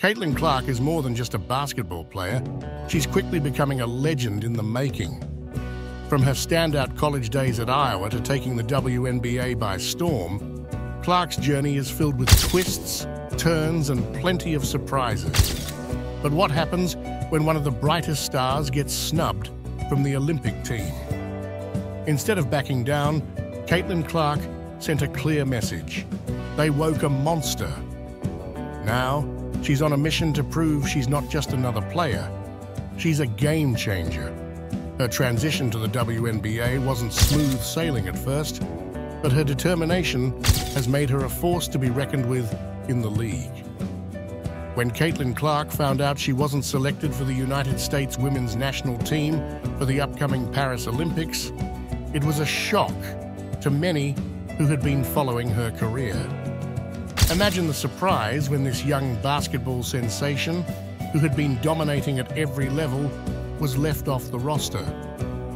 Caitlin Clark is more than just a basketball player. She's quickly becoming a legend in the making. From her standout college days at Iowa to taking the WNBA by storm, Clark's journey is filled with twists, turns, and plenty of surprises. But what happens when one of the brightest stars gets snubbed from the Olympic team? Instead of backing down, Caitlin Clark sent a clear message. They woke a monster. Now, she's on a mission to prove she's not just another player. She's a game changer. Her transition to the WNBA wasn't smooth sailing at first, but her determination has made her a force to be reckoned with in the league. When Caitlin Clark found out she wasn't selected for the United States women's national team for the upcoming Paris Olympics, it was a shock to many who had been following her career. Imagine the surprise when this young basketball sensation, who had been dominating at every level, was left off the roster.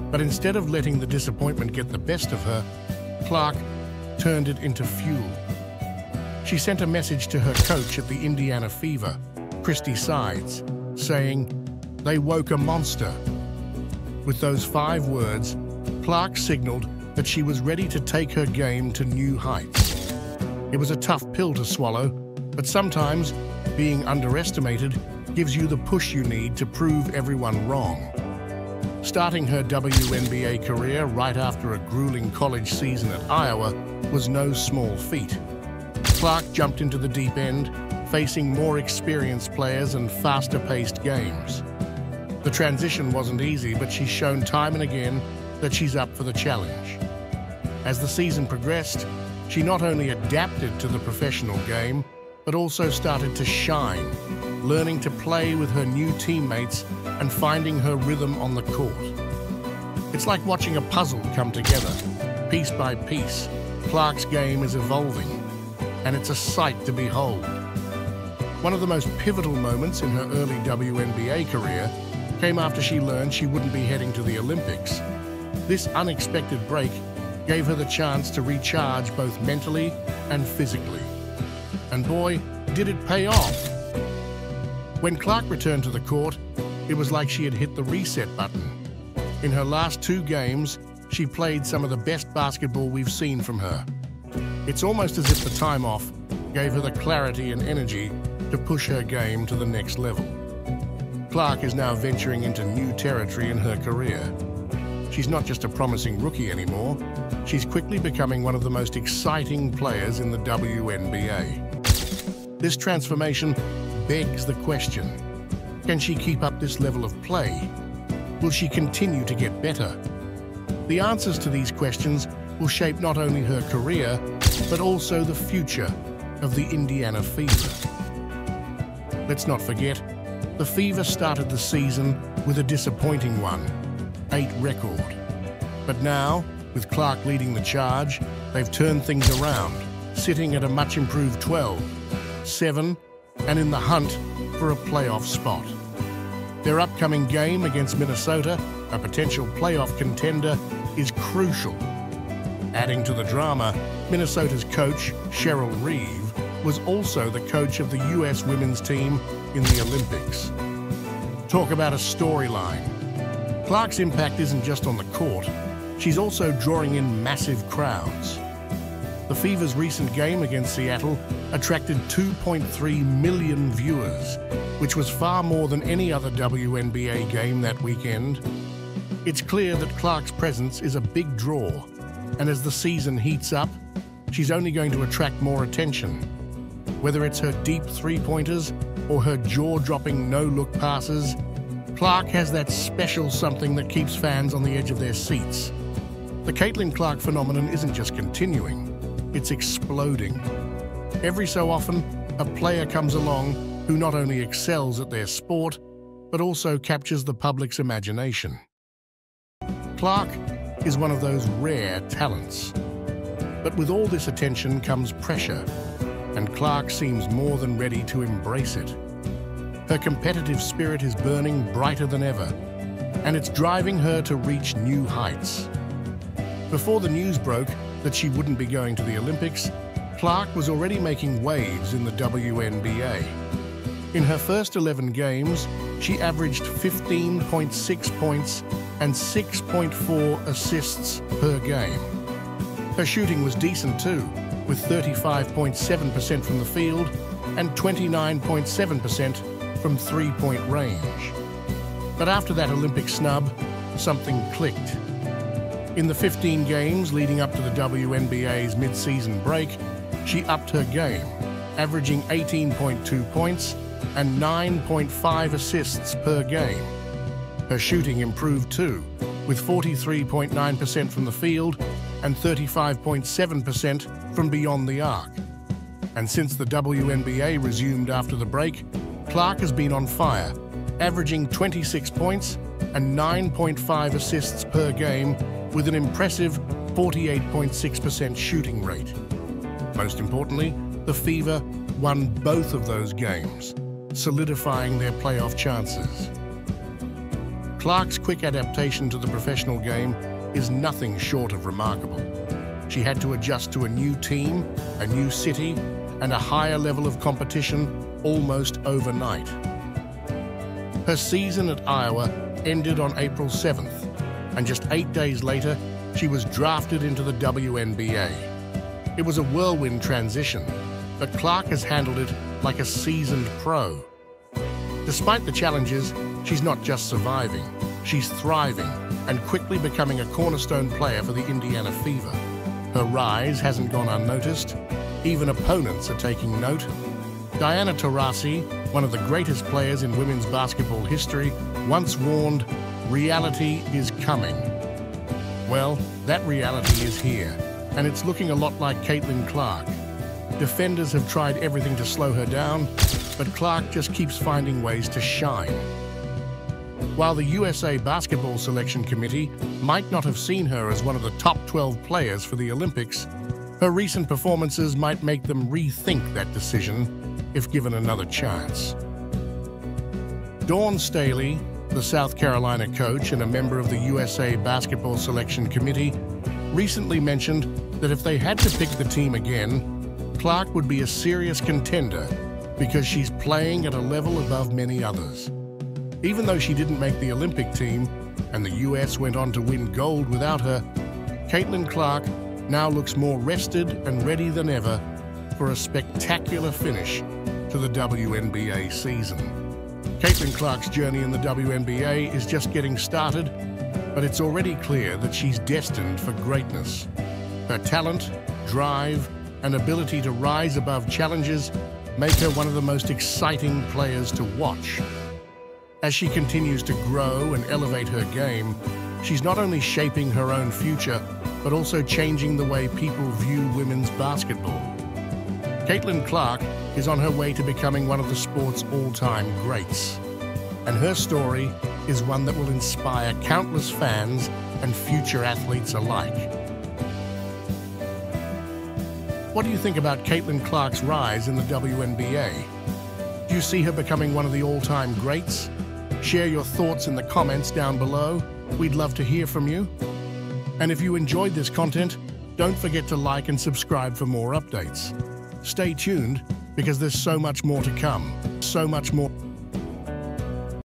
But instead of letting the disappointment get the best of her, Clark turned it into fuel. She sent a message to her coach at the Indiana Fever, Christy Sides, saying, "They woke a monster." With those 5 words, Clark signaled that she was ready to take her game to new heights. It was a tough pill to swallow, but sometimes being underestimated gives you the push you need to prove everyone wrong. Starting her WNBA career right after a grueling college season at Iowa was no small feat. Clark jumped into the deep end, facing more experienced players and faster-paced games. The transition wasn't easy, but she's shown time and again that she's up for the challenge. As the season progressed, she not only adapted to the professional game, but also started to shine, learning to play with her new teammates and finding her rhythm on the court. It's like watching a puzzle come together, piece by piece. Clark's game is evolving, and it's a sight to behold. One of the most pivotal moments in her early WNBA career came after she learned she wouldn't be heading to the Olympics. This unexpected break gave her the chance to recharge both mentally and physically. And boy, did it pay off. When Clark returned to the court, it was like she had hit the reset button. In her last 2 games, she played some of the best basketball we've seen from her. It's almost as if the time off gave her the clarity and energy to push her game to the next level. Clark is now venturing into new territory in her career. She's not just a promising rookie anymore, she's quickly becoming one of the most exciting players in the WNBA. This transformation begs the question, can she keep up this level of play? Will she continue to get better? The answers to these questions will shape not only her career, but also the future of the Indiana Fever. Let's not forget, the Fever started the season with a disappointing one, 8 record. But now, with Clark leading the charge, they've turned things around, sitting at a much improved 12, 7, and in the hunt for a playoff spot. Their upcoming game against Minnesota, a potential playoff contender, is crucial. Adding to the drama, Minnesota's coach, Cheryl Reeve, was also the coach of the U.S. women's team in the Olympics. Talk about a storyline. Clark's impact isn't just on the court, she's also drawing in massive crowds. The Fever's recent game against Seattle attracted 2.3 million viewers, which was far more than any other WNBA game that weekend. It's clear that Clark's presence is a big draw, and as the season heats up, she's only going to attract more attention. Whether it's her deep 3-pointers or her jaw-dropping no-look passes, Clark has that special something that keeps fans on the edge of their seats. The Caitlin Clark phenomenon isn't just continuing, it's exploding. Every so often, a player comes along who not only excels at their sport, but also captures the public's imagination. Clark is one of those rare talents. But with all this attention comes pressure, and Clark seems more than ready to embrace it. Her competitive spirit is burning brighter than ever, and it's driving her to reach new heights. Before the news broke that she wouldn't be going to the Olympics, Clark was already making waves in the WNBA. In her first 11 games, she averaged 15.6 points and 6.4 assists per game. Her shooting was decent too, with 35.7% from the field and 29.7% from three-point range. But after that Olympic snub, something clicked. In the 15 games leading up to the WNBA's mid-season break, she upped her game, averaging 18.2 points and 9.5 assists per game. Her shooting improved too, with 43.9% from the field and 35.7% from beyond the arc. And since the WNBA resumed after the break, Clark has been on fire, averaging 26 points and 9.5 assists per game with an impressive 48.6% shooting rate. Most importantly, the Fever won both of those games, solidifying their playoff chances. Clark's quick adaptation to the professional game is nothing short of remarkable. She had to adjust to a new team, a new city, and a higher level of competition almost overnight. Her season at Iowa ended on April 7th, and just 8 days later, she was drafted into the WNBA. It was a whirlwind transition, but Clark has handled it like a seasoned pro. Despite the challenges, she's not just surviving, she's thriving and quickly becoming a cornerstone player for the Indiana Fever. Her rise hasn't gone unnoticed. Even opponents are taking note. Diana Taurasi, one of the greatest players in women's basketball history, once warned, "Reality is coming." Well, that reality is here, and it's looking a lot like Caitlin Clark. Defenders have tried everything to slow her down, but Clark just keeps finding ways to shine. While the USA Basketball Selection Committee might not have seen her as one of the top 12 players for the Olympics, her recent performances might make them rethink that decision if given another chance. Dawn Staley, the South Carolina coach and a member of the USA Basketball Selection Committee, recently mentioned that if they had to pick the team again, Clark would be a serious contender because she's playing at a level above many others. Even though she didn't make the Olympic team and the US went on to win gold without her, Caitlin Clark now looks more rested and ready than ever for a spectacular finish to the WNBA season. Caitlin Clark's journey in the WNBA is just getting started, but it's already clear that she's destined for greatness. Her talent, drive, and ability to rise above challenges make her one of the most exciting players to watch. As she continues to grow and elevate her game, she's not only shaping her own future, but also changing the way people view women's basketball. Caitlin Clark is on her way to becoming one of the sport's all-time greats. And her story is one that will inspire countless fans and future athletes alike. What do you think about Caitlin Clark's rise in the WNBA? Do you see her becoming one of the all-time greats? Share your thoughts in the comments down below. We'd love to hear from you. And if you enjoyed this content, don't forget to like and subscribe for more updates. Stay tuned because there's so much more to come. So much more.